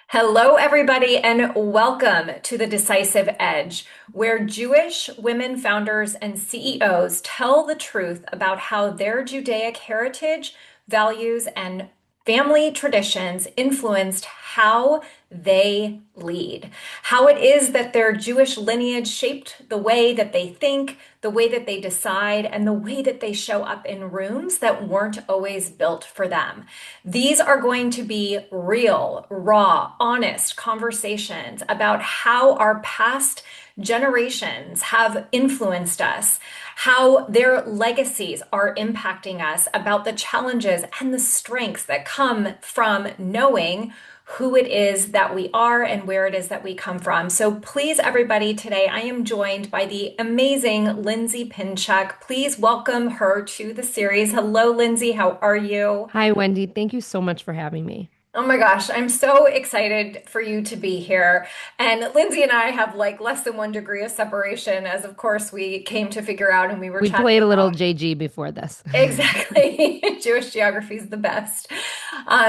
Hello, everybody, and welcome to the Decisive Edge, where Jewish women founders and CEOs tell the truth about how their Judaic heritage, values, and family traditions influenced how they lead, how it is that their Jewish lineage shaped the way that they think, the way that they decide, and the way that they show up in rooms that weren't always built for them. These are going to be real, raw, honest conversations about how our past generations have influenced us, how their legacies are impacting us, about the challenges and the strengths that come from knowing who it is that we are and where it is that we come from. So please, everybody, today I am joined by the amazing Lindsay Pinchuk. Please welcome her to the series. Hello, Lindsay. How are you? Hi, Wendy. Thank you so much for having me. Oh my gosh, I'm so excited for you to be here. And Lindsay and I have like less than 1 degree of separation, as of course we came to figure out and we were We chatting played a little about. JG before this. Exactly. Jewish geography is the best.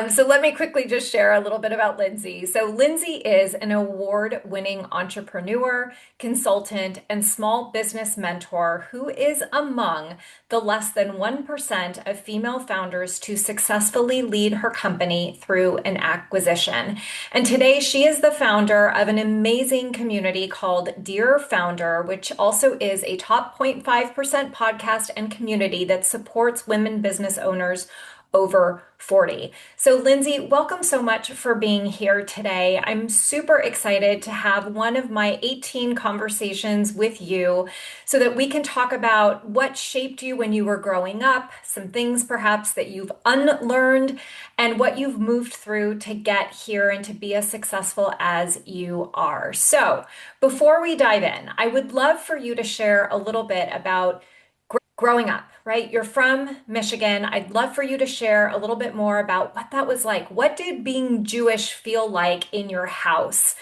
So let me quickly just share a little bit about Lindsay. So Lindsay is an award-winning entrepreneur, consultant, and small business mentor who is among the less than 1% of female founders to successfully lead her company through an acquisition. And today she is the founder of an amazing community called Dear Founder, which also is a top 0.5% podcast and community that supports women business owners over 40. So, Lindsay, welcome so much for being here today. I'm super excited to have one of my 18 conversations with you so that we can talk about what shaped you when you were growing up, some things perhaps that you've unlearned, and what you've moved through to get here and to be as successful as you are. So, before we dive in, I would love for you to share a little bit about growing up, right? You're from Michigan. I'd love for you to share a little bit more about what that was like. What did being Jewish feel like in your house?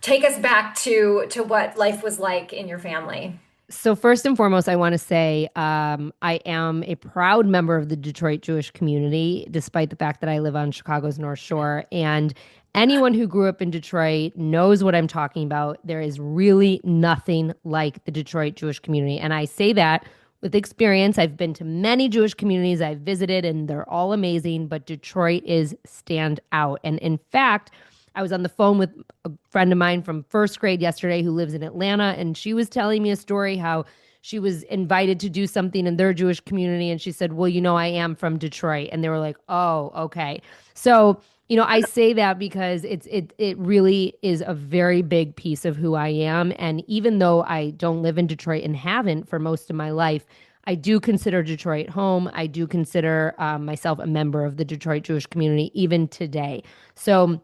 Take us back to what life was like in your family. So, first and foremost, I want to say I am a proud member of the Detroit Jewish community, despite the fact that I live on Chicago's North Shore. And anyone who grew up in Detroit knows what I'm talking about. There is really nothing like the Detroit Jewish community. And I say that with experience. I've been to many Jewish communities I've visited, and they're all amazing, but Detroit is stand out. And in fact, I was on the phone with a friend of mine from first grade yesterday who lives in Atlanta, and she was telling me a story how she was invited to do something in their Jewish community. And she said, well, I am from Detroit. And they were like, oh, okay. So, I say that because it really is a very big piece of who I am. And even though I don't live in Detroit and haven't for most of my life, I do consider Detroit home. I do consider myself a member of the Detroit Jewish community even today. So,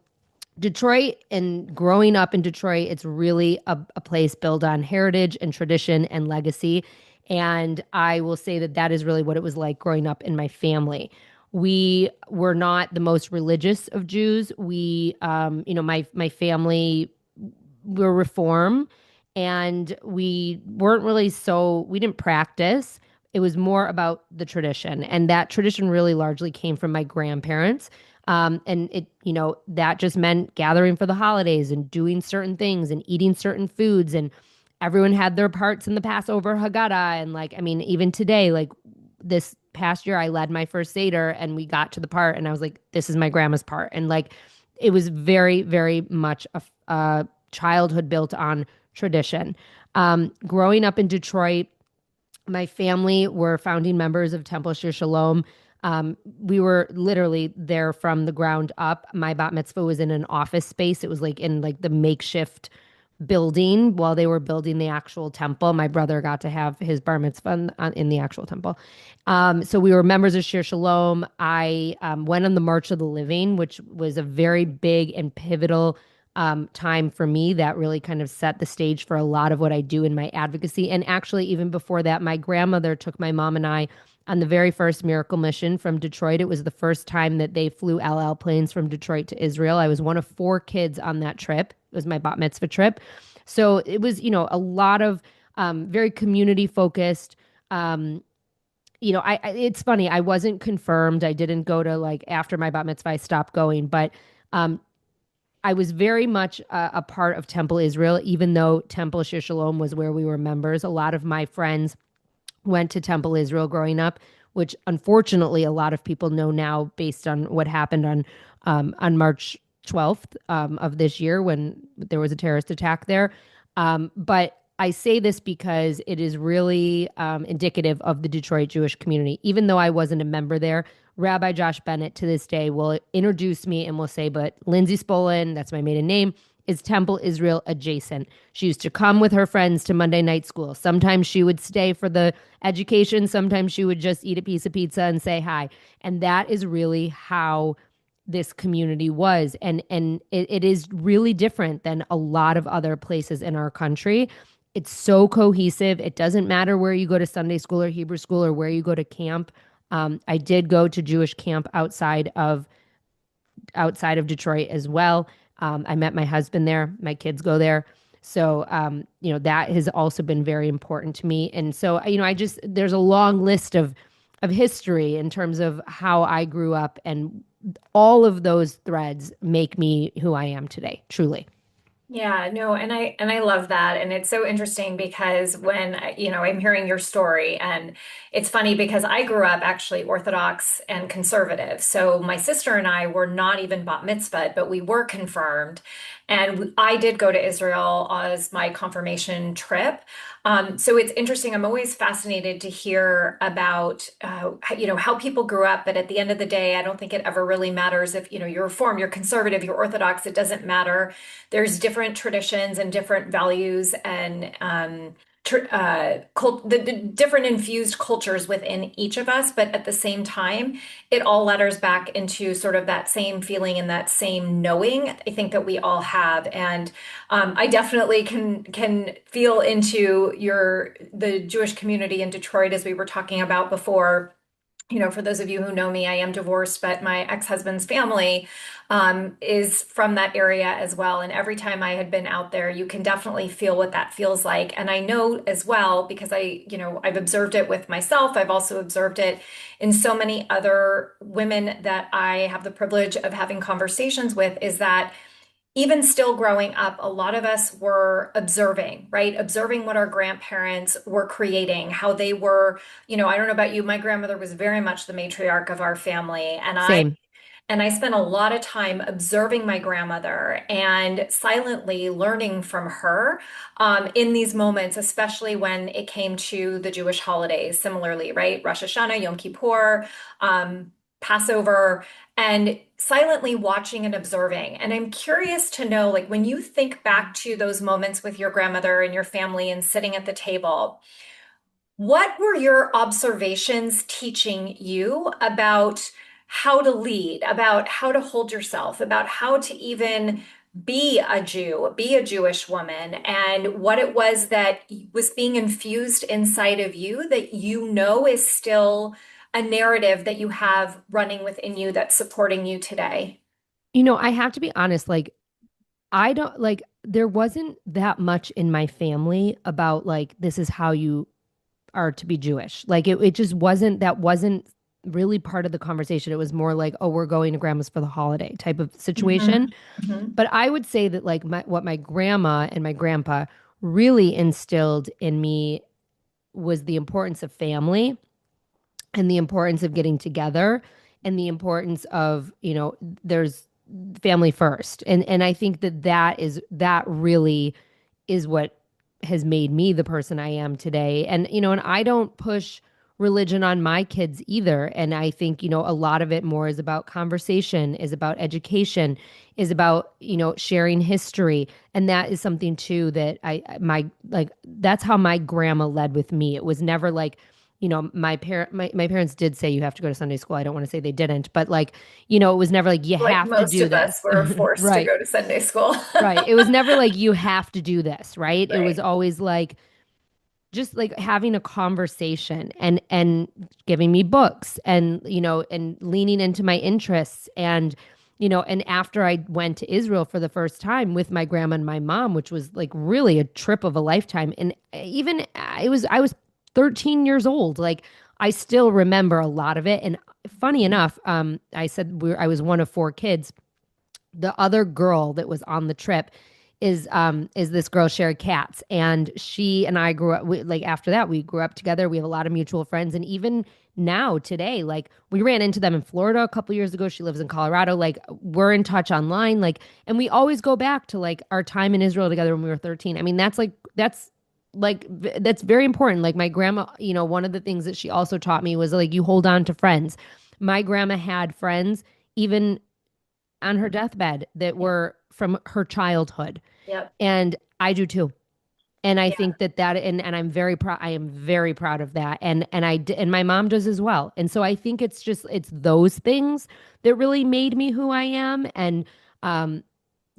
Detroit and growing up in Detroit, it's really a place built on heritage and tradition and legacy. And I will say that that is really what it was like growing up in my family. We were not the most religious of Jews. My family were Reform, and we weren't really we didn't practice. It was more about the tradition, and that tradition really largely came from my grandparents. And that just meant gathering for the holidays and doing certain things and eating certain foods. And everyone had their parts in the Passover Haggadah. And even today, like this past year, I led my first Seder and we got to the part and I was like, this is my grandma's part. And like, it was very, very much a childhood built on tradition. Growing up in Detroit, my family were founding members of Temple Shir Shalom. We were literally there from the ground up. My bat mitzvah was in an office space. It was like in like the makeshift building while they were building the actual temple. My brother got to have his bar mitzvah in the actual temple. So we were members of Shir Shalom. I went on the March of the Living, which was a very big and pivotal time for me that really kind of set the stage for a lot of what I do in my advocacy. And actually, even before that, my grandmother took my mom and I on the very first miracle mission from Detroit. It was the first time that they flew LL planes from Detroit to Israel. I was one of four kids on that trip. It was my bat mitzvah trip. So it was, a lot of very community focused. It's funny. I wasn't confirmed. I didn't go to like after my bat mitzvah, I stopped going. But um, I was very much a part of Temple Israel, even though Temple Shir Shalom was where we were members. A lot of my friends went to Temple Israel growing up, which unfortunately a lot of people know now based on what happened on March 12th of this year when there was a terrorist attack there. But I say this because it is really indicative of the Detroit Jewish community. Even though I wasn't a member there, Rabbi Josh Bennett to this day will introduce me and will say, but Lindsay Spolin, that's my maiden name, is Temple Israel adjacent. She used to come with her friends to Monday night school. Sometimes she would stay for the education. Sometimes she would just eat a piece of pizza and say hi. And that is really how this community was. And it is really different than a lot of other places in our country. It's so cohesive. It doesn't matter where you go to Sunday school or Hebrew school or where you go to camp. I did go to Jewish camp outside of Detroit as well. I met my husband there. My kids go there. So, that has also been very important to me. And so, there's a long list of history in terms of how I grew up, and all of those threads make me who I am today, truly. Yeah, no, and I love that. And it's so interesting because when I'm hearing your story, and it's funny because I grew up actually Orthodox and conservative. So my sister and I were not even bat mitzvahed, but we were confirmed. And I did go to Israel as my confirmation trip. So it's interesting. I'm always fascinated to hear about how people grew up, but at the end of the day, I don't think it ever really matters if you're Reform, you're conservative, you're Orthodox. It doesn't matter. There's different traditions and different values and the different infused cultures within each of us, but at the same time, it all ladders back into sort of that same feeling and that same knowing I think that we all have. And I definitely can feel into the Jewish community in Detroit as we were talking about before. For those of you who know me, I am divorced, but my ex-husband's family is from that area as well. And every time I had been out there, you can definitely feel what that feels like. And I know as well, because I've observed it with myself. I've also observed it in so many other women that I have the privilege of having conversations with, is that even still growing up, a lot of us were observing, right? Observing what our grandparents were creating, how they were, I don't know about you, my grandmother was very much the matriarch of our family. Same. And I spent a lot of time observing my grandmother and silently learning from her in these moments, especially when it came to the Jewish holidays, similarly, right? Rosh Hashanah, Yom Kippur, Passover, and silently watching and observing. And I'm curious to know, like, when you think back to those moments with your grandmother and your family and sitting at the table, what were your observations teaching you about how to lead, about how to hold yourself, about how to even be a Jew, be a Jewish woman, and what it was that was being infused inside of you that is still a narrative that you have running within you that's supporting you today? I have to be honest, like, I don't like, there wasn't that much in my family about like, this is how you are to be Jewish. Like it just wasn't really part of the conversation. It was more like, oh, we're going to grandma's for the holiday type of situation. Mhm. Mhm. But I would say that like what my grandma and my grandpa really instilled in me was the importance of family and the importance of getting together and the importance of, there's family first. And I think that really is what has made me the person I am today. And I don't push religion on my kids either. And I think, a lot of it more is about conversation, is about education, is about, sharing history. And that is something too that that's how my grandma led with me. It was never like, my parents did say you have to go to Sunday school. I don't want to say they didn't, but like, it was never like you Like have to most do of this. us were forced to Right. go to Sunday school. Right. It was never like you have to do this, right? It was Right. always like just like having a conversation and giving me books and and leaning into my interests and after I went to Israel for the first time with my grandma and my mom, which was like really a trip of a lifetime. And even I was 13 years old. Like I still remember a lot of it. And funny enough, I said I was one of four kids. the other girl that was on the trip is this girl Sherry Katz, and she and I grew up like after that we grew up together. We have a lot of mutual friends, and even now today, like we ran into them in Florida a couple years ago. She lives in Colorado. Like we're in touch online, like, and we always go back to like our time in Israel together when we were 13. I mean, that's very important. Like my grandma, one of the things that she also taught me was like you hold on to friends. My grandma had friends even on her deathbed that Yeah. were from her childhood. Yep. And I do too. And I Yeah. think and I'm very proud. I am very proud of that. And my mom does as well. And so I think it's those things that really made me who I am. And, um,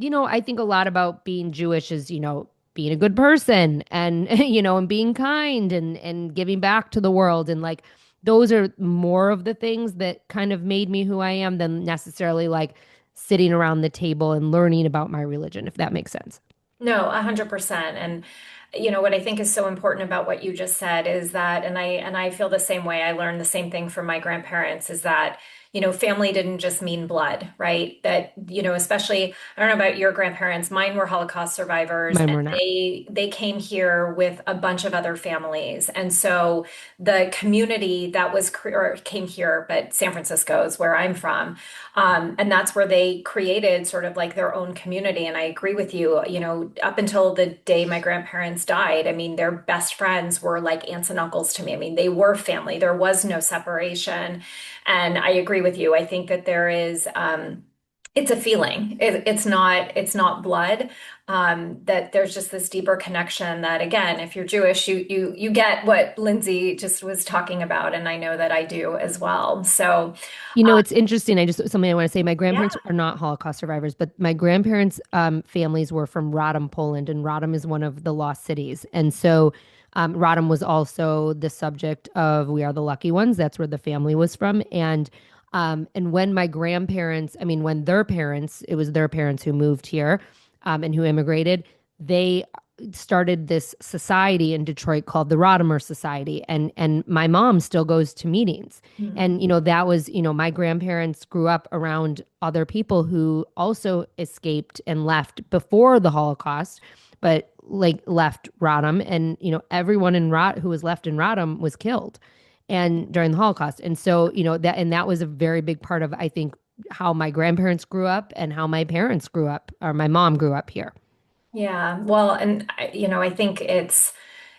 I think a lot about being Jewish is, being a good person and, and being kind and giving back to the world. And like, those are more of the things that kind of made me who I am than necessarily like sitting around the table and learning about my religion, if that makes sense. No, 100%. And what I think is so important about what you just said is that, and I feel the same way. I learned the same thing from my grandparents is that, family didn't just mean blood, right? That, especially, I don't know about your grandparents, mine were Holocaust survivors, Mine and were not. they came here with a bunch of other families. And so the community that or came here, but San Francisco is where I'm from. And that's where they created sort of like their own community. And I agree with you, up until the day my grandparents died, I mean, their best friends were like aunts and uncles to me. I mean, they were family. There was no separation. And I agree with you. I think that there is, it's a feeling. It's not blood. That there's just this deeper connection that again, if you're Jewish, you get what Lindsay just was talking about, and I know that I do as well. So It's interesting. Something I want to say. My yeah. grandparents are not Holocaust survivors, but my grandparents' families were from Rodham, Poland, and Rodham is one of the lost cities. And so, Rodham was also the subject of "We Are the Lucky Ones." That's where the family was from. And when my grandparents, I mean, when their parents, it was their parents who moved here, and who immigrated. They started this society in Detroit called the Rodimer Society, and my mom still goes to meetings. Mhm. And that was, my grandparents grew up around other people who also escaped and left before the Holocaust, but like left Rodham, and everyone who was left in Rodham was killed and during the Holocaust. And so, that was a very big part of, I think, how my grandparents grew up and how my parents grew up, or my mom grew up here. Yeah, well, and I think it's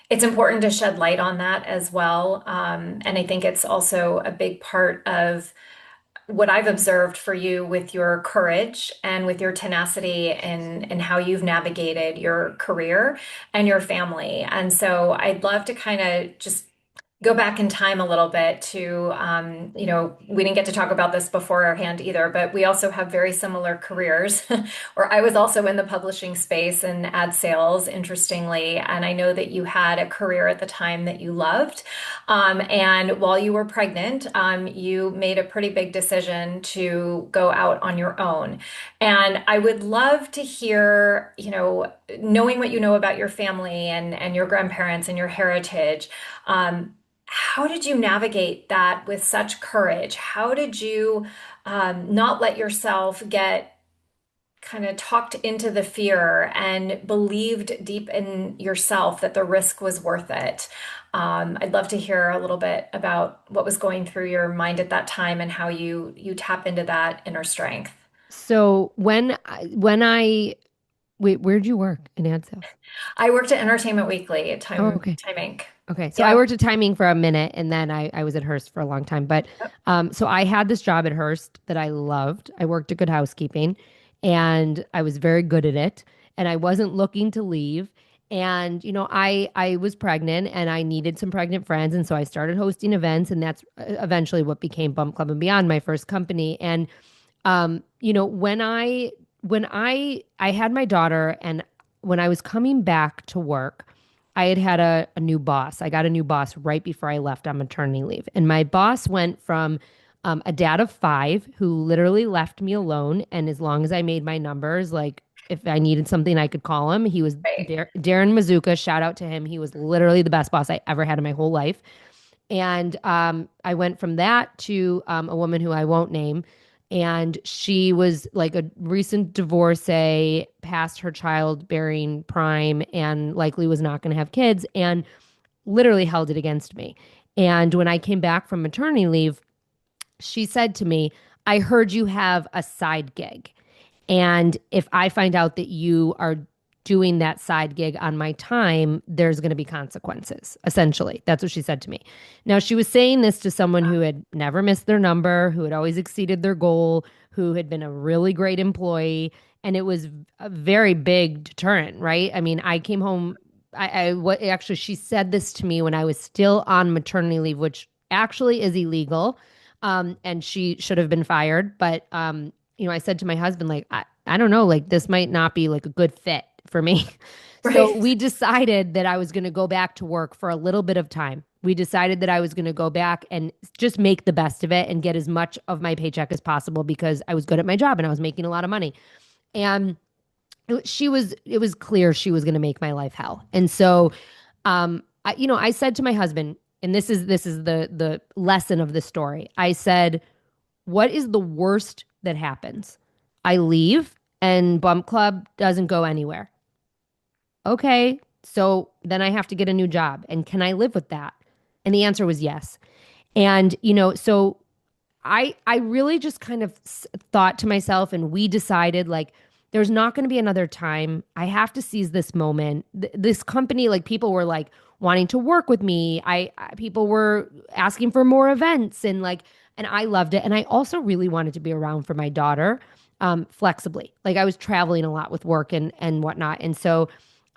important to shed light on that as well. And I think it's also a big part of what I've observed for you with your courage and with your tenacity and how you've navigated your career and your family. And so I'd love to kind of just go back in time a little bit to, we didn't get to talk about this beforehand either, but we also have very similar careers. Or I was also in the publishing space and ad sales, interestingly. And I know that you had a career at the time that you loved. And while you were pregnant, you made a pretty big decision to go out on your own. And I would love to hear, knowing what you know about your family and your grandparents and your heritage. How did you navigate that with such courage? How did you not let yourself get kind of talked into the fear and believed deep in yourself that the risk was worth it? I'd love to hear a little bit about what was going through your mind at that time and how you tap into that inner strength. So wait, where'd you work in ad sales? I worked at Entertainment Weekly at Oh, Time okay. Time Inc. Okay. So I Yep. worked at Timing for a minute, and then I was at Hearst for a long time. But so I had this job at Hearst that I loved. I worked at Good Housekeeping, and I was very good at it. And I wasn't looking to leave. And I was pregnant, and I needed some pregnant friends, and so I started hosting events, and that's eventually what became Bump Club and Beyond, my first company. And when I had my daughter, and when I was coming back to work, I had a new boss. I got a new boss right before I left on maternity leave. And my boss went from a dad of five who literally left me alone. And as long as I made my numbers, like if I needed something, I could call him. He was Right. Darren Mazuka. Shout out to him. He was literally the best boss I ever had in my whole life. And I went from that to a woman who I won't name. And she was like a recent divorcee, past her childbearing prime, and likely was not going to have kids, and literally held it against me. And when I came back from maternity leave, she said to me, I heard you have a side gig. And if I find out that you are doing that side gig on my time, there's going to be consequences. Essentially, that's what she said to me. Now, she was saying this to someone who had never missed their number, who had always exceeded their goal, who had been a really great employee. And it was a very big deterrent, right? I mean, I came home. What actually, she said this to me when I was still on maternity leave, which actually is illegal. And she should have been fired. But I said to my husband, like, I don't know, like this might not be like a good fit for me. So Right. we decided that I was going to go back to work for a little bit of time. We decided that I was going to go back and just make the best of it and get as much of my paycheck as possible because I was good at my job and I was making a lot of money. And it was clear she was going to make my life hell. And so, I said to my husband, and this is the lesson of the story. I said, what is the worst that happens? I leave and Bump Club doesn't go anywhere. Okay, so then I have to get a new job. And can I live with that? And the answer was yes. And, so I really just kind of thought to myself, and we decided like, there's not going to be another time. I have to seize this moment. This company, like people were like wanting to work with me. People were asking for more events and I loved it. And I also really wanted to be around for my daughter, flexibly. Like I was traveling a lot with work and whatnot. And so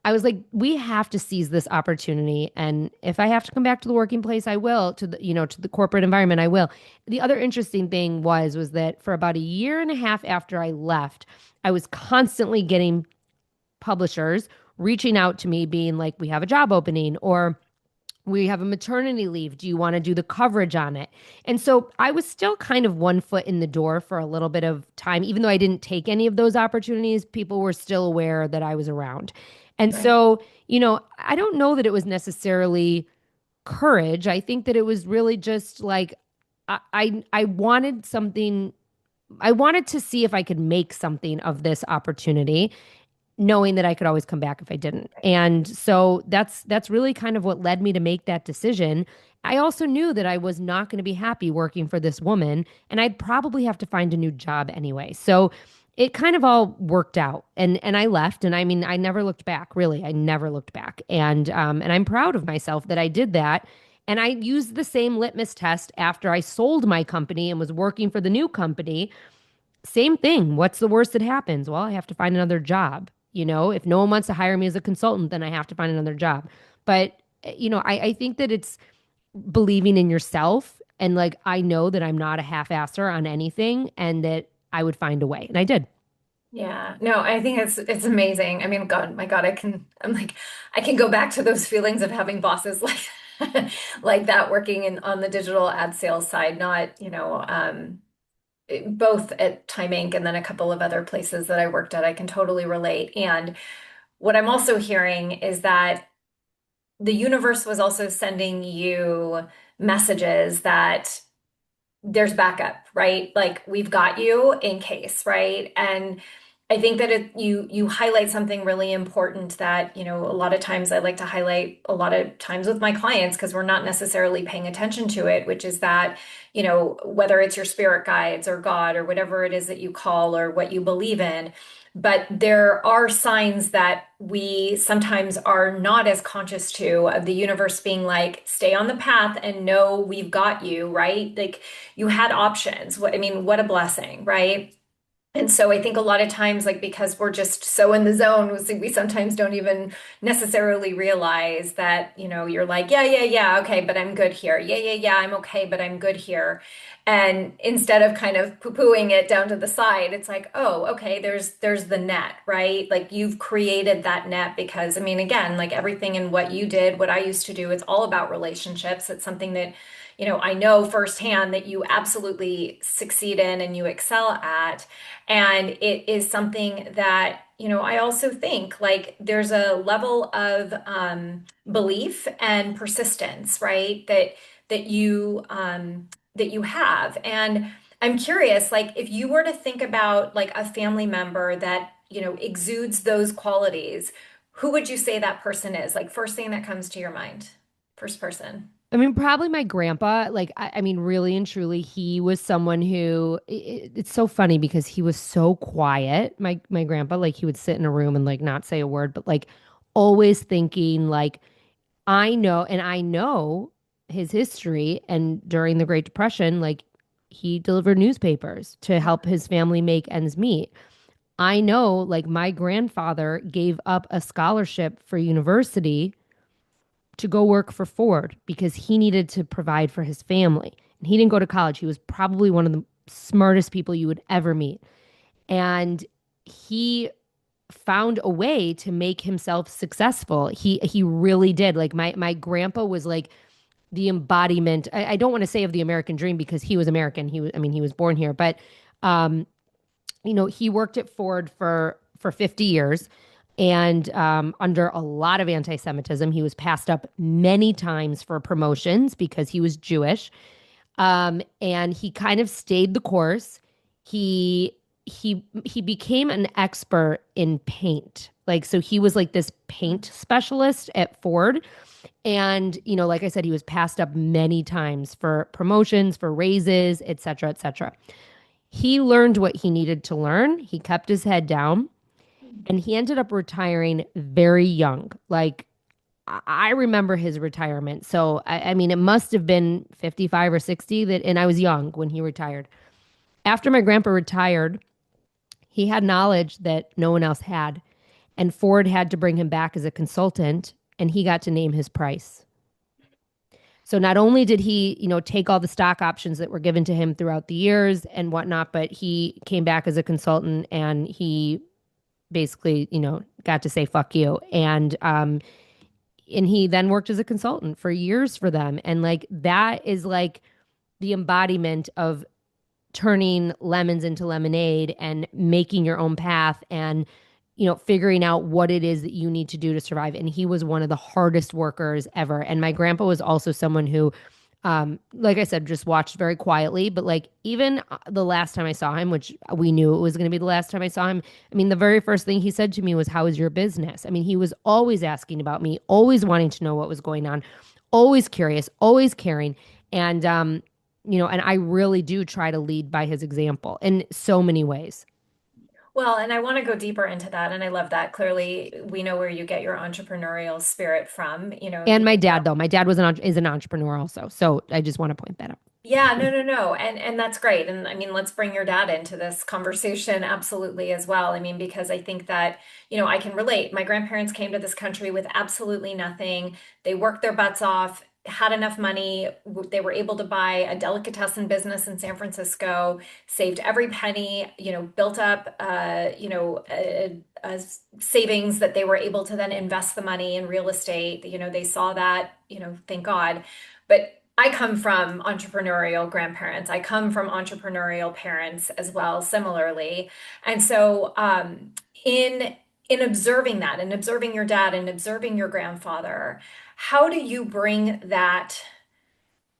I was like, we have to seize this opportunity. And if I have to come back to the working place, I will, to the corporate environment, I will. The other interesting thing was that for about a year and a half after I left, I was constantly getting publishers reaching out to me being like, we have a job opening, or we have a maternity leave. Do you want to do the coverage on it? And so I was still kind of one foot in the door for a little bit of time. Even though I didn't take any of those opportunities, people were still aware that I was around. And Right. so, I don't know that it was necessarily courage. I think that it was really just like I wanted something. I wanted to see if I could make something of this opportunity, knowing that I could always come back if I didn't. And so that's really kind of what led me to make that decision. I also knew that I was not going to be happy working for this woman and I'd probably have to find a new job anyway. So it kind of all worked out and I left and I mean I never looked back, really. I never looked back. And I'm proud of myself that I did that. And I used the same litmus test after I sold my company and was working for the new company. Same thing. What's the worst that happens? Well, I have to find another job. If no one wants to hire me as a consultant, then I have to find another job. But, I think that it's believing in yourself. And like, I know that I'm not a half-asser on anything and that I would find a way. And I did. Yeah, no, I think it's amazing. I mean, God, my God, I'm like, I can go back to those feelings of having bosses like like that working in on the digital ad sales side, not, both at Time Inc. and then a couple of other places that I worked at. I can totally relate. And what I'm also hearing is that the universe was also sending you messages that there's backup, right? Like we've got you in case, right? And I think that you highlight something really important that, a lot of times I like to highlight a lot of times with my clients because we're not necessarily paying attention to it, which is that, whether it's your spirit guides or God or whatever it is that you call or what you believe in, but there are signs that we sometimes are not as conscious to of the universe being like, stay on the path and know we've got you, right? Like you had options. What I mean, what a blessing, right? And so I think a lot of times, like because we're just so in the zone, we sometimes don't even necessarily realize that, you're like, yeah, yeah, yeah, okay, but I'm good here. Yeah, yeah, yeah, I'm okay, but I'm good here. And instead of kind of poo-pooing it down to the side, it's like, oh, okay, there's the net, right? Like you've created that net because I mean, again, like everything in what you did, what I used to do, it's all about relationships. It's something that I know firsthand that you absolutely succeed in and you excel at. And it is something that, I also think like there's a level of belief and persistence, right? That you have. And I'm curious, like if you were to think about like a family member that, exudes those qualities, who would you say that person is? Like first thing that comes to your mind, first person. I mean, probably my grandpa. Like, I mean, really and truly, he was someone who it's so funny because he was so quiet. My grandpa, like, he would sit in a room and like not say a word, but like always thinking, like, I know his history. And during the Great Depression, like, he delivered newspapers to help his family make ends meet. I know, like, my grandfather gave up a scholarship for university to go work for Ford because he needed to provide for his family. And he didn't go to college. He was probably one of the smartest people you would ever meet. And he found a way to make himself successful. He really did. Like my grandpa was like the embodiment. I don't want to say of the American dream because he was American. He was born here, but um, he worked at Ford for 50 years and under a lot of anti-Semitism. He was passed up many times for promotions because he was Jewish. And he kind of stayed the course. He became an expert in paint. Like, so he was like this paint specialist at Ford. And, like I said, he was passed up many times for promotions, for raises, et cetera, et cetera. He learned what he needed to learn. He kept his head down and he ended up retiring very young. Like, I remember his retirement. So, I mean, it must have been 55 or 60 and I was young when he retired. After my grandpa retired, he had knowledge that no one else had. And Ford had to bring him back as a consultant and he got to name his price. So not only did he, take all the stock options that were given to him throughout the years and whatnot, but he came back as a consultant and he basically, got to say fuck you. And he then worked as a consultant for years for them. And like that is like the embodiment of turning lemons into lemonade and making your own path and figuring out what it is that you need to do to survive. And he was one of the hardest workers ever. And my grandpa was also someone who like I said, just watched very quietly. But like even the last time I saw him, which we knew it was going to be the last time I saw him, I mean, the very first thing he said to me was, "How is your business?" I mean, he was always asking about me, always wanting to know what was going on, always curious, always caring. And, and I really do try to lead by his example in so many ways. Well, and I want to go deeper into that. And I love that. Clearly, we know where you get your entrepreneurial spirit from. And my dad, though, my dad is an entrepreneur also. So I just want to point that out. Yeah, no, no, no. And that's great. And I mean, let's bring your dad into this conversation absolutely as well. I mean, because I think that, I can relate. My grandparents came to this country with absolutely nothing. They worked their butts off, had enough money. They were able to buy a delicatessen business in San Francisco, saved every penny, built up, a savings that they were able to then invest the money in real estate. They saw that, thank God. But I come from entrepreneurial grandparents. I come from entrepreneurial parents as well, similarly. And so, in observing that, and observing your dad, and observing your grandfather, how do you bring that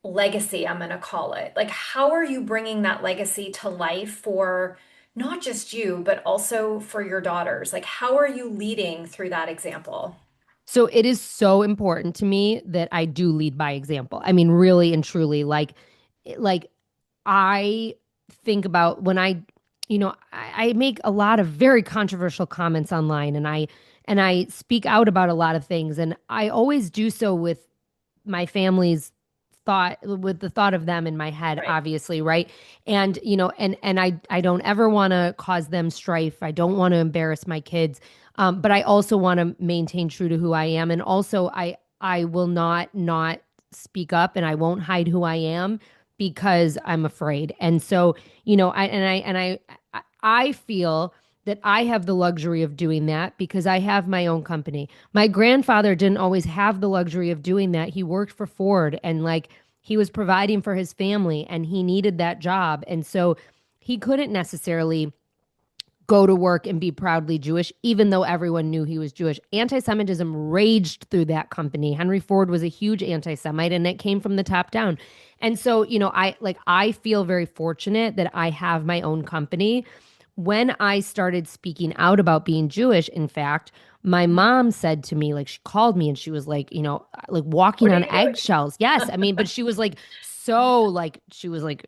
legacy? I'm going to call it. Like, how are you bringing that legacy to life for not just you, but also for your daughters? Like, how are you leading through that example? So it is so important to me that I do lead by example. I mean, really and truly, like I think about when I make a lot of very controversial comments online, and I speak out about a lot of things, and I always do so with the thought of them in my head, Right. obviously, right? And and I don't ever want to cause them strife. I don't want to embarrass my kids, but I also want to maintain true to who I am, and also I will not speak up, and I won't hide who I am because I'm afraid. And so I feel that I have the luxury of doing that because I have my own company. My grandfather didn't always have the luxury of doing that. He worked for Ford and like he was providing for his family and he needed that job. And so he couldn't necessarily go to work and be proudly Jewish, even though everyone knew he was Jewish. Anti Semitism raged through that company. Henry Ford was a huge anti Semite and it came from the top down. And so, I feel very fortunate that I have my own company. When I started speaking out about being Jewish, in fact, my mom said to me, like, she called me and she was like, like walking What are on you doing? eggshells. Yes. I mean, but she was like, so like, she was like,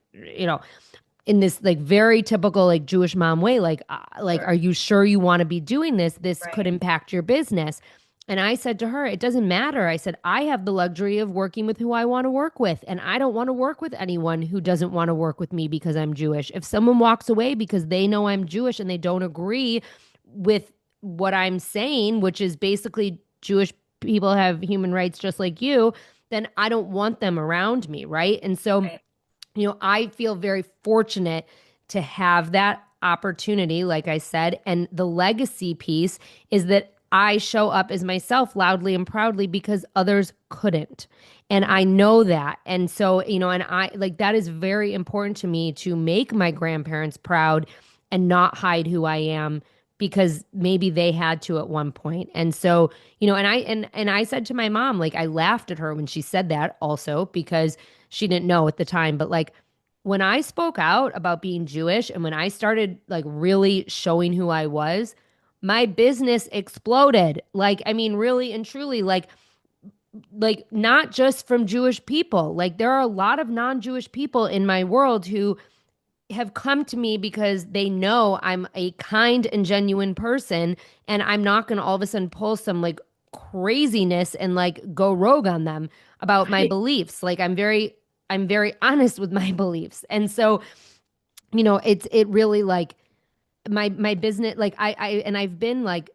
in this like very typical like Jewish mom way, like, are Sure. you sure you want to be doing this? This could Right. impact your business. And I said to her, it doesn't matter. I said, I have the luxury of working with who I want to work with. And I don't want to work with anyone who doesn't want to work with me because I'm Jewish. If someone walks away because they know I'm Jewish and they don't agree with what I'm saying, which is basically Jewish people have human rights just like you, then I don't want them around me. Right. And so, Right. I feel very fortunate to have that opportunity, like I said. And the legacy piece is that I show up as myself loudly and proudly because others couldn't. And I know that. And so, and I like that is very important to me to make my grandparents proud and not hide who I am because maybe they had to at one point. And so, and I said to my mom, like I laughed at her when she said that also because she didn't know at the time, but like when I spoke out about being Jewish and when I started like really showing who I was, my business exploded. Like, I mean, really and truly, like not just from Jewish people. Like there are a lot of non-Jewish people in my world who have come to me because they know I'm a kind and genuine person and I'm not going to all of a sudden pull some like craziness and like go rogue on them about my Right. beliefs. Like I'm very honest with my beliefs. And so, it really like my business like and I've been like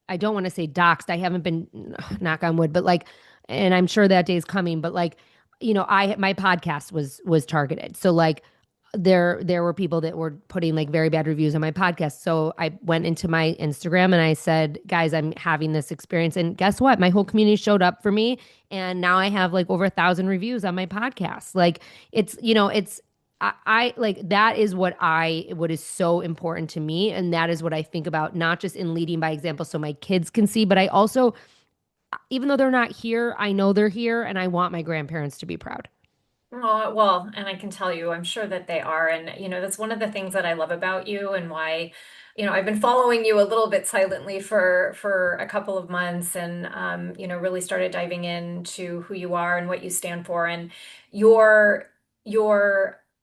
I don't want to say doxxed. I haven't been knock on wood, but like and I'm sure that day is coming, but like I my podcast was targeted. So like there were people that were putting like very bad reviews on my podcast. So I went into my Instagram and I said, guys, I'm having this experience. And guess what? My whole community showed up for me. And now I have like over 1,000 reviews on my podcast. Like it's I like that is what is so important to me. And that is what I think about, not just in leading by example so my kids can see, but I also, even though they're not here, I know they're here and I want my grandparents to be proud. Oh, well, and I can tell you, I'm sure that they are. And, that's one of the things that I love about you and why, I've been following you a little bit silently for a couple of months and, really started diving into who you are and what you stand for. And your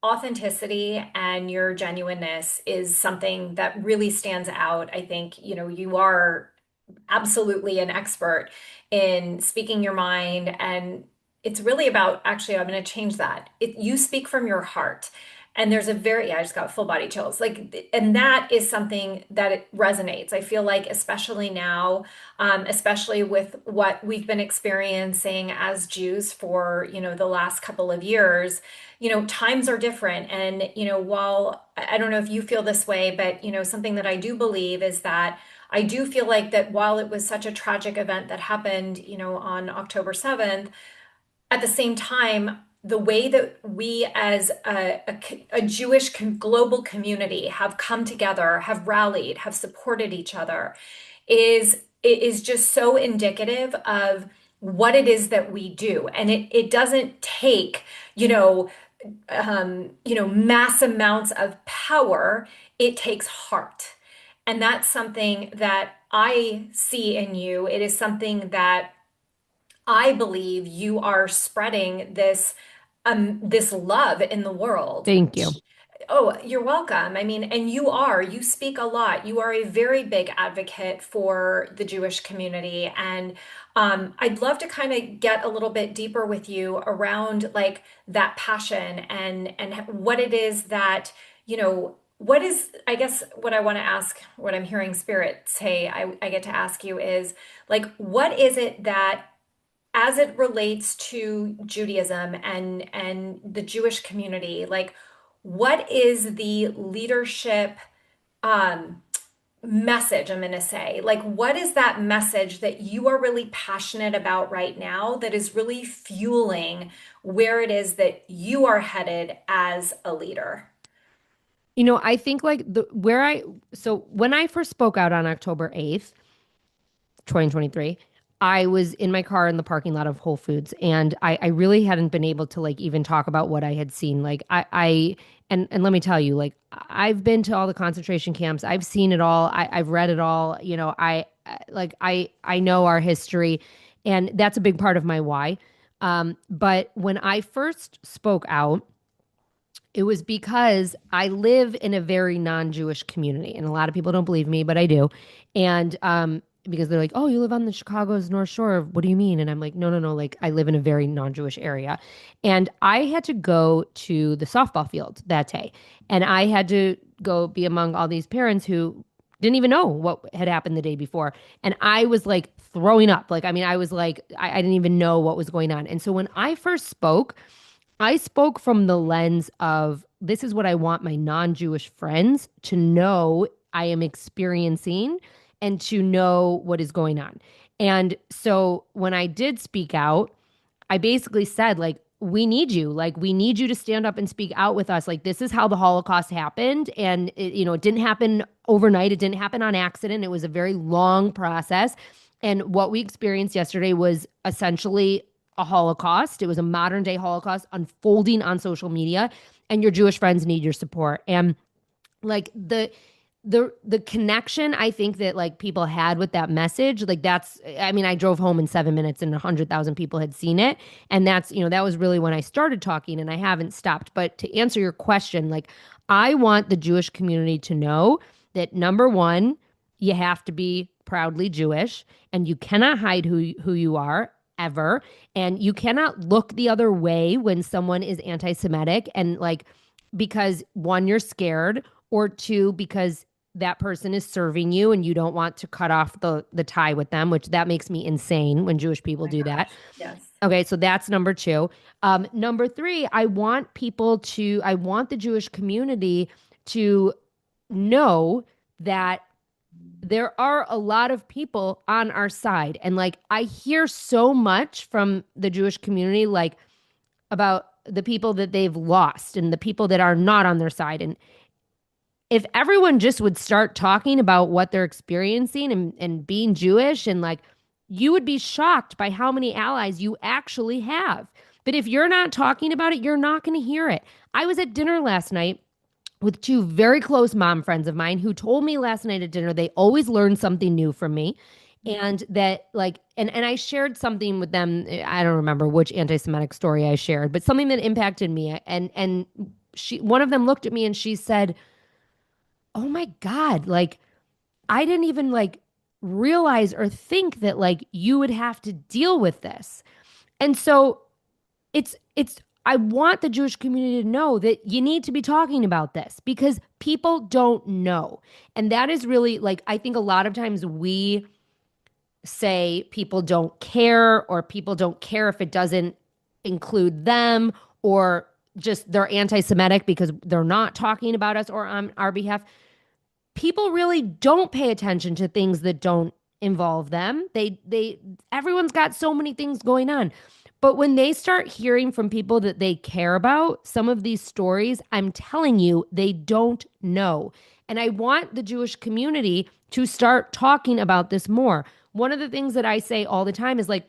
authenticity and your genuineness is something that really stands out. I think, you are absolutely an expert in speaking your mind, and it's really about, actually, I'm going to change that. You speak from your heart. And there's a very, yeah, I just got full body chills. Like, and that is something that it resonates. I feel like, especially now, especially with what we've been experiencing as Jews for, the last couple of years, times are different. And, while I don't know if you feel this way, but, something that I do believe is that I do feel like that while it was such a tragic event that happened, on October 7th, at the same time, the way that we as a Jewish global community have come together, have rallied, have supported each other is just so indicative of what it is that we do. And it doesn't take, mass amounts of power. It takes heart. And that's something that I see in you. It is something that I believe you are spreading this love in the world. Thank you. Oh, you're welcome. I mean, and you speak a lot. You are a very big advocate for the Jewish community. And I'd love to kind of get a little bit deeper with you around like that passion and what it is that, what is, I guess what I want to ask, what I'm hearing Spirit say, I get to ask you is like, what is it that as it relates to Judaism and the Jewish community, like what is the leadership um, message, I'm going to say? Like, what is that message that you are really passionate about right now that is really fueling where it is that you are headed as a leader? I think like so when I first spoke out on October 8th, 2023, I was in my car in the parking lot of Whole Foods, and I really hadn't been able to like even talk about what I had seen. And let me tell you, like I've been to all the concentration camps. I've seen it all. I've read it all. I know our history, and that's a big part of my why. But when I first spoke out, it was because I live in a very non-Jewish community, and a lot of people don't believe me, but I do. And because they're like, "Oh, you live on the Chicago's North Shore. What do you mean?" And I'm like, "No, no, no. Like, I live in a very non-Jewish area." And I had to go to the softball field that day, and I had to go be among all these parents who didn't even know what had happened the day before, and I was like throwing up. Like, I mean, I was like, I didn't even know what was going on. And so when I first spoke, I spoke from the lens of this is what I want my non Jewish friends to know I am experiencing and to know what is going on. And so when I did speak out, I basically said, like, we need you. Like, we need you to stand up and speak out with us. Like, this is how the Holocaust happened. And, it didn't happen overnight, it didn't happen on accident. It was a very long process. And what we experienced yesterday was essentially a Holocaust. It was a modern day Holocaust unfolding on social media. And your Jewish friends need your support. And like the connection I think that like people had with that message, like that's, I mean, I drove home in 7 minutes and 100,000 people had seen it. And that's, that was really when I started talking, and I haven't stopped. But to answer your question, like I want the Jewish community to know that number one, you have to be proudly Jewish, and you cannot hide who you are ever. And you cannot look the other way when someone is anti-Semitic, and like, because one, you're scared, or two, because that person is serving you and you don't want to cut off the tie with them, which that makes me insane when Jewish Oh people my do that. gosh. Yes. Okay, so that's number two. Number three, I want the Jewish community to know that there are a lot of people on our side. And like, I hear so much from the Jewish community, like about the people that they've lost and the people that are not on their side. And if everyone just would start talking about what they're experiencing and being Jewish, and like, you would be shocked by how many allies you actually have. But if you're not talking about it, you're not going to hear it. I was at dinner last night with two very close mom friends of mine who told me last night at dinner they always learn something new from me. And that like and I shared something with them. I don't remember which anti-Semitic story I shared, but something that impacted me. And she one of them looked at me and she said, "Oh my God, like I didn't even like realize or think that like you would have to deal with this." And so it's I want the Jewish community to know that you need to be talking about this because people don't know. And that is really like I think a lot of times we say people don't care, or people don't care if it doesn't include them, or just they're anti-Semitic because they're not talking about us or on our behalf. People really don't pay attention to things that don't involve them. They everyone's got so many things going on. But when they start hearing from people that they care about some of these stories, I'm telling you, they don't know. And I want the Jewish community to start talking about this more. One of the things that I say all the time is like,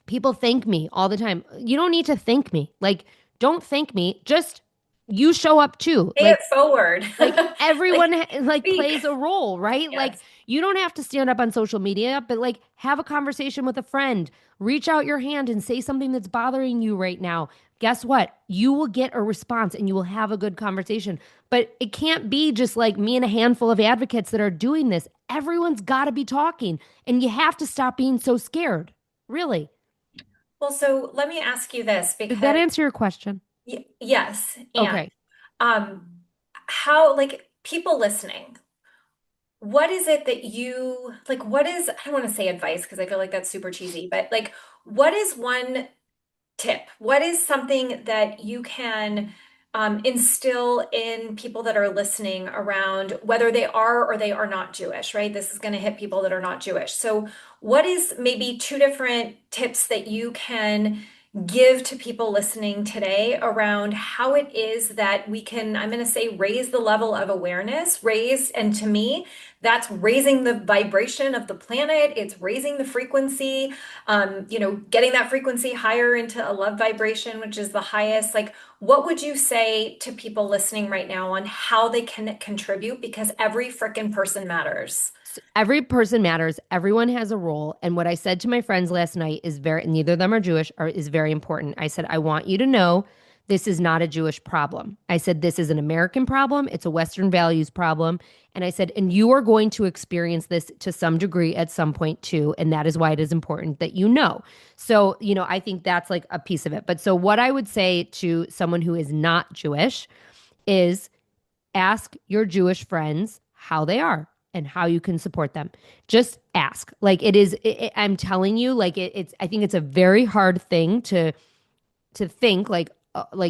people thank me all the time. You don't need to thank me. Like, don't thank me. Just you show up too. Pay it forward. Like everyone Like, like speak. plays a role, right? Like Yes. you don't have to stand up on social media, but like have a conversation with a friend. Reach out your hand and say something that's bothering you right now. Guess what? You will get a response and you will have a good conversation. But it can't be just like me and a handful of advocates that are doing this. Everyone's got to be talking, and you have to stop being so scared. Really. Well, so let me ask you this Did that because answer your question? yes, and Okay. um how like people listening, what is it that you like what is I don't want to say advice because I feel like that's super cheesy, but like what is one tip? What is something that you can instill in people that are listening around whether they are or they are not Jewish, right? This is going to hit people that are not Jewish. So, what is maybe two different tips that you can give to people listening today around how it is that we can, I'm going to say, raise the level of awareness, raise, and to me, that's raising the vibration of the planet. It's raising the frequency, getting that frequency higher into a love vibration, which is the highest. Like, what would you say to people listening right now on how they can contribute? Because every freaking person matters. Every person matters. Everyone has a role. And what I said to my friends last night is very, neither of them are Jewish, is very important. I said, I want you to know this is not a Jewish problem. I said, this is an American problem. It's a Western values problem. And I said, and you are going to experience this to some degree at some point too. And that is why it is important that you know. So, I think that's like a piece of it. But so, what I would say to someone who is not Jewish is ask your Jewish friends how they are and how you can support them. Just ask. Like I'm telling you, like it's. I think it's a very hard thing to think like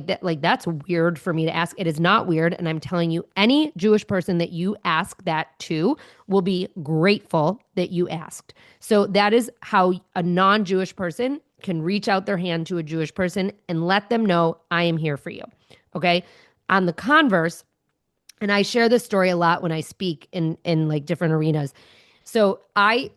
that. Like that's weird for me to ask. It is not weird, and I'm telling you, any Jewish person that you ask that to will be grateful that you asked. So that is how a non-Jewish person can reach out their hand to a Jewish person and let them know I am here for you. Okay. On the converse, and I share this story a lot when I speak in like different arenas. So I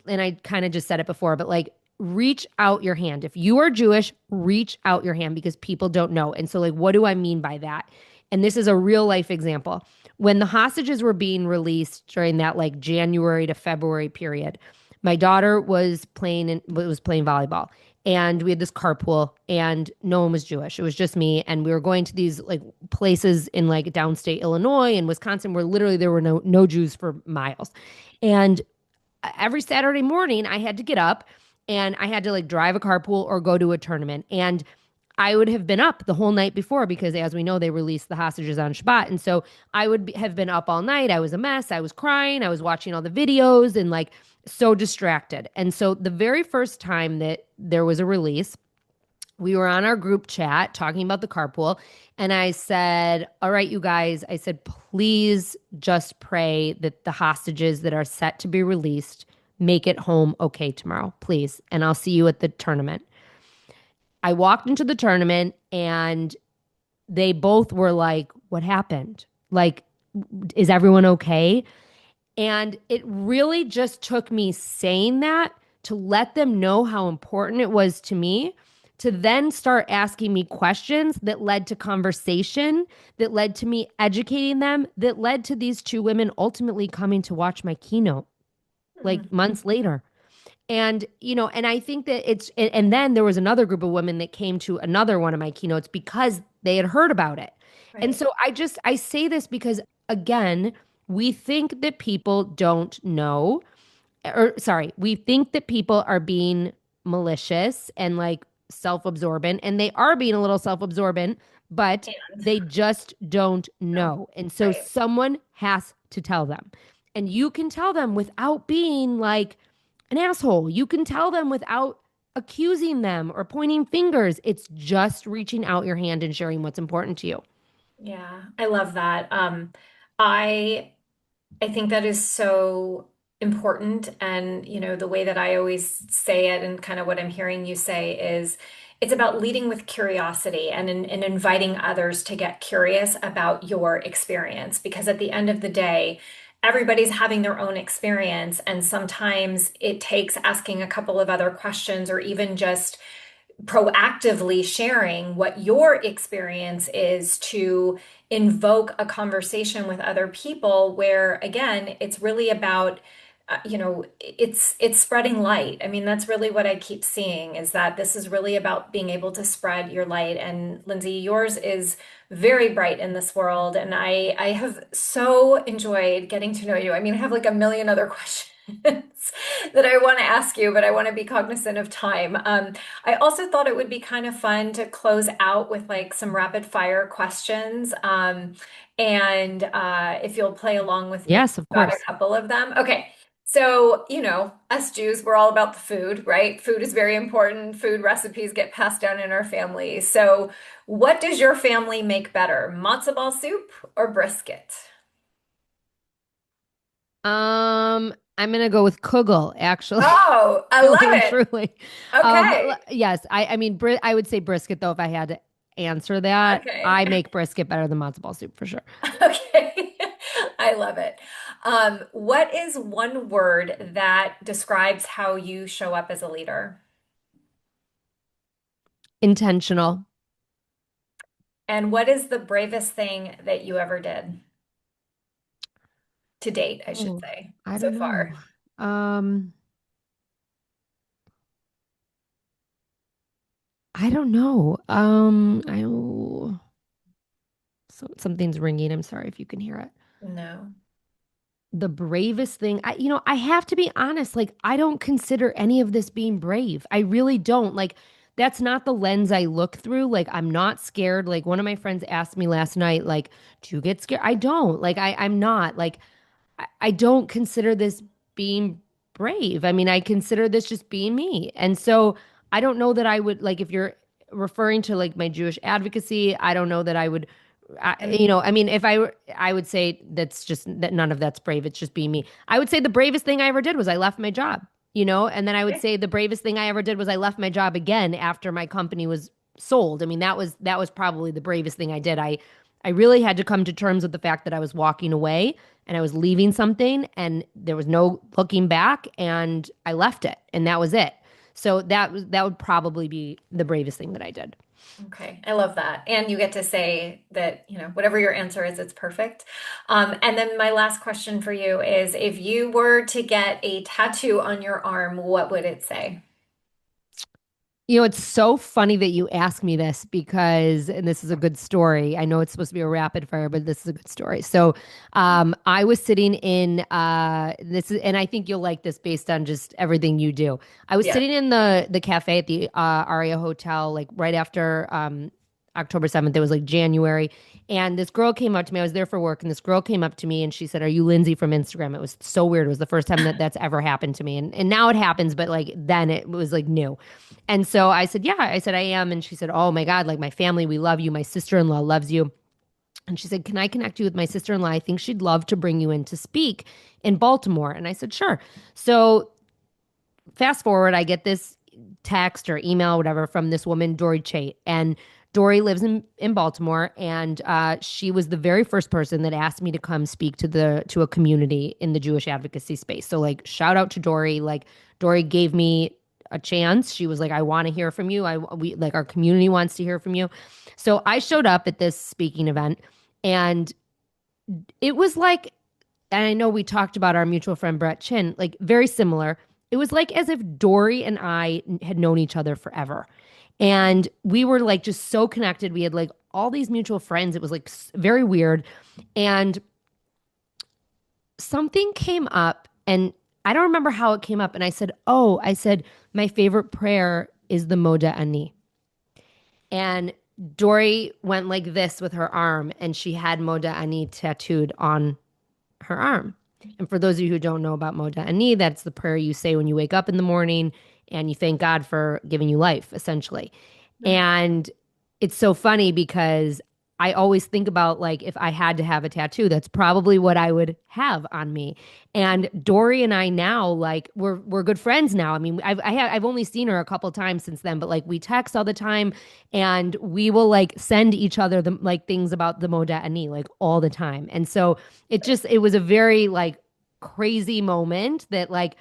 kind of just said it before, but like reach out your hand. If you are Jewish, reach out your hand because people don't know. And so like what do I mean by that? And this is a real life example. When the hostages were being released during that like January to February period, my daughter was playing volleyball, and we had this carpool, and no one was Jewish. It was just me, and we were going to these like places in like downstate Illinois and Wisconsin where literally there were no Jews for miles. And every Saturday morning I had to get up and I had to like drive a carpool or go to a tournament. And I would have been up the whole night before because, as we know, they released the hostages on Shabbat. And so have been up all night. I was a mess. I was crying. I was watching all the videos and like so distracted. And so the very first time that there was a release, we were on our group chat talking about the carpool. And I said, all right, you guys, I said, please just pray that the hostages that are set to be released make it home okay tomorrow, please. And I'll see you at the tournament. I walked into the tournament and they both were like, what happened? Like, is everyone okay? And it really just took me saying that to let them know how important it was to me, to then start asking me questions that led to conversation, that led to me educating them, that led to these two women ultimately coming to watch my keynote like months later. And I think that and then there was another group of women that came to another one of my keynotes because they had heard about it. And Right. so I say this because again, we think that people don't know, or sorry, we think that people are being malicious and like self-absorbent, and they are being a little self-absorbent, but And they just don't no. know. And so Right. someone has to tell them. And you can tell them without being like an asshole. You can tell them without accusing them or pointing fingers. It's just reaching out your hand and sharing what's important to you. Yeah, I love that. I I think that is so important. And, the way that I always say it and kind of what I'm hearing you say is it's about leading with curiosity and inviting others to get curious about your experience. Because at the end of the day, everybody's having their own experience. And sometimes it takes asking a couple of other questions or even just proactively sharing what your experience is to invoke a conversation with other people where again it's really about it's spreading light. I mean, that's really what I keep seeing is that this is really about being able to spread your light. And Lindsay, yours is very bright in this world, and I have so enjoyed getting to know you. I mean, I have like a million other questions that I want to ask you, but I want to be cognizant of time. I also thought it would be kind of fun to close out with like some rapid fire questions. And if you'll play along with me, Yes, of got a course. couple of them. Okay. So, us Jews, we're all about the food, right? Food is very important. Food recipes get passed down in our family. So, what does your family make better, matzo ball soup or brisket? Um, I'm gonna go with Kugel, actually. Oh, I love Really and it. truly. Okay. Yes, I mean, I would say brisket though. If I had to answer that, Okay. I make brisket better than matzo ball soup for sure. Okay. I love it. What is one word that describes how you show up as a leader? Intentional. And what is the bravest thing that you ever did to date, I should Oh, say, I so don't know. far? Um, I don't know. Something's ringing. I'm sorry if you can hear it. No. The bravest thing, I have to be honest, like I don't consider any of this being brave. I really don't. Like that's not the lens I look through. Like I'm not scared. Like one of my friends asked me last night, like, do you get scared? I don't. Like I'm not. Like I don't consider this being brave. I mean, I consider this just being me. And so I don't know that I would like if you're referring to like my Jewish advocacy, I don't know that I would And I mean, if I were, I would say that's just that none of that's brave. It's just being me. I would say the bravest thing I ever did was I left my job, and then I would say the bravest thing I ever did was I left my job again after my company was sold. I mean, that was probably the bravest thing I did. I really had to come to terms with the fact that I was walking away and I was leaving something and there was no looking back and I left it and that was it. So that would probably be the bravest thing that I did. okay, I love that. And you get to say that, whatever your answer is, it's perfect. And then my last question for you is if you were to get a tattoo on your arm, what would it say? It's so funny that you ask me this because, and this is a good story. I know it's supposed to be a rapid fire, but this is a good story. So, I was sitting in and I think you'll like this based on just everything you do. I was Yeah. sitting in the cafe at the Aria Hotel, like right after October 7th. It was like January, and this girl came up to me. I was there for work, and this girl came up to me and she said, "Are you Lindsay from Instagram?" It was so weird. It was the first time that that's ever happened to me, and now it happens, but like then it was like new. And so I said, "Yeah." I said, "I am." And she said, "Oh my God, like my family, we love you. My sister-in-law loves you." And she said, "Can I connect you with my sister-in-law? I think she'd love to bring you in to speak in Baltimore." And I said, "Sure." So fast forward, I get this text or email, whatever, from this woman, Dory Chait. And Dory lives in Baltimore, and she was the very first person that asked me to come speak to a community in the Jewish advocacy space. So like, shout out to Dory. Like, Dory gave me a chance. She was like, "I want to hear from you. We like our community wants to hear from you." So I showed up at this speaking event, and it was like, and I know we talked about our mutual friend Brett Chin, like very similar. It was like as if Dory and I had known each other forever. And we were like just so connected. We had like all these mutual friends. It was like very weird. And something came up, and I don't remember how it came up. And I said, "Oh," I said, "my favorite prayer is the Moda Ani." And Dory went like this with her arm, and she had Moda Ani tattooed on her arm. And for those of you who don't know about Moda Ani, that's the prayer you say when you wake up in the morning and you thank God for giving you life, essentially. And it's so funny because I always think about like if I had to have a tattoo, that's probably what I would have on me. And Dory and I now like we're good friends now. I mean, I've only seen her a couple times since then, but like we text all the time, and we will like send each other the like things about the Moda Ani like all the time. And so it was a very like crazy moment that like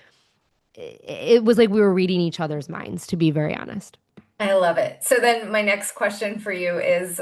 it was like we were reading each other's minds, to be very honest. I love it. So then my next question for you is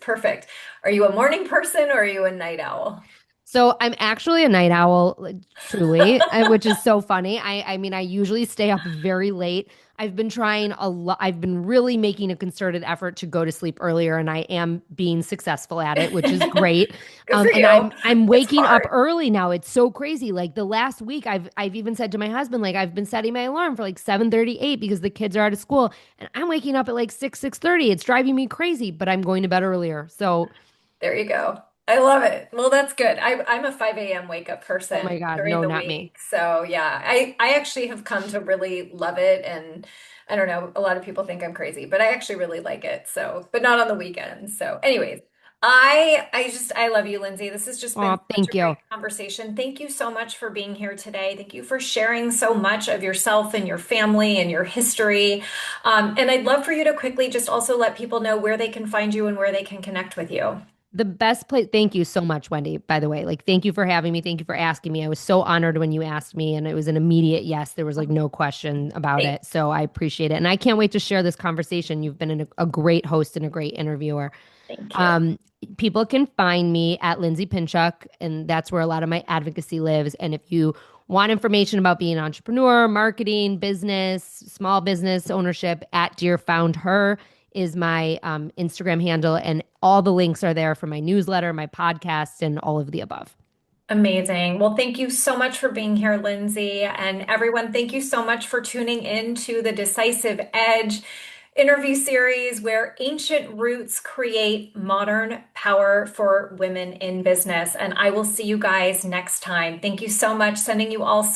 perfect. Are you a morning person or are you a night owl? So I'm actually a night owl, like, truly, which is so funny. I mean, I usually stay up very late. I've been trying a lot. I've been really making a concerted effort to go to sleep earlier, and I am being successful at it, which is great. Good for And you. I'm It's waking up hard. early now. It's so crazy. Like the last week, I've even said to my husband, like I've been setting my alarm for like 7:38 because the kids are out of school, and I'm waking up at like 6:30. It's driving me crazy, but I'm going to bed earlier. So, There you go. I love it. Well, that's good. I'm a 5 a.m. wake up oh person my God, during no, the not me. week. So yeah, I actually have come to really love it. And I don't know, a lot of people think I'm crazy, but I actually really like it. So, but not on the weekends. So anyways, I love you, Lindsay. This has just been Oh, such a thank great you. conversation. Thank you so much for being here today. Thank you for sharing so much of yourself and your family and your history. And I'd love for you to quickly just also let people know where they can find you and where they can connect with you. The best place, thank you so much, Wendy, by the way. Like, thank you for having me. Thank you for asking me. I was so honored when you asked me, and it was an immediate yes. There was like no question about Thank it. So I appreciate it. And I can't wait to share this conversation. You've been a great host and a great interviewer. thank you. Um, People can find me at Lindsay Pinchuk, and that's where a lot of my advocacy lives. And if you want information about being an entrepreneur, marketing, business, small business ownership, at Dear Found Her is my Instagram handle, and all the links are there for my newsletter, my podcast, and all of the above. Amazing. Well, thank you so much for being here, Lindsay. And everyone, thank you so much for tuning in to the Decisive Edge interview series where ancient roots create modern power for women in business. And I will see you guys next time. Thank you so much. Sending you all so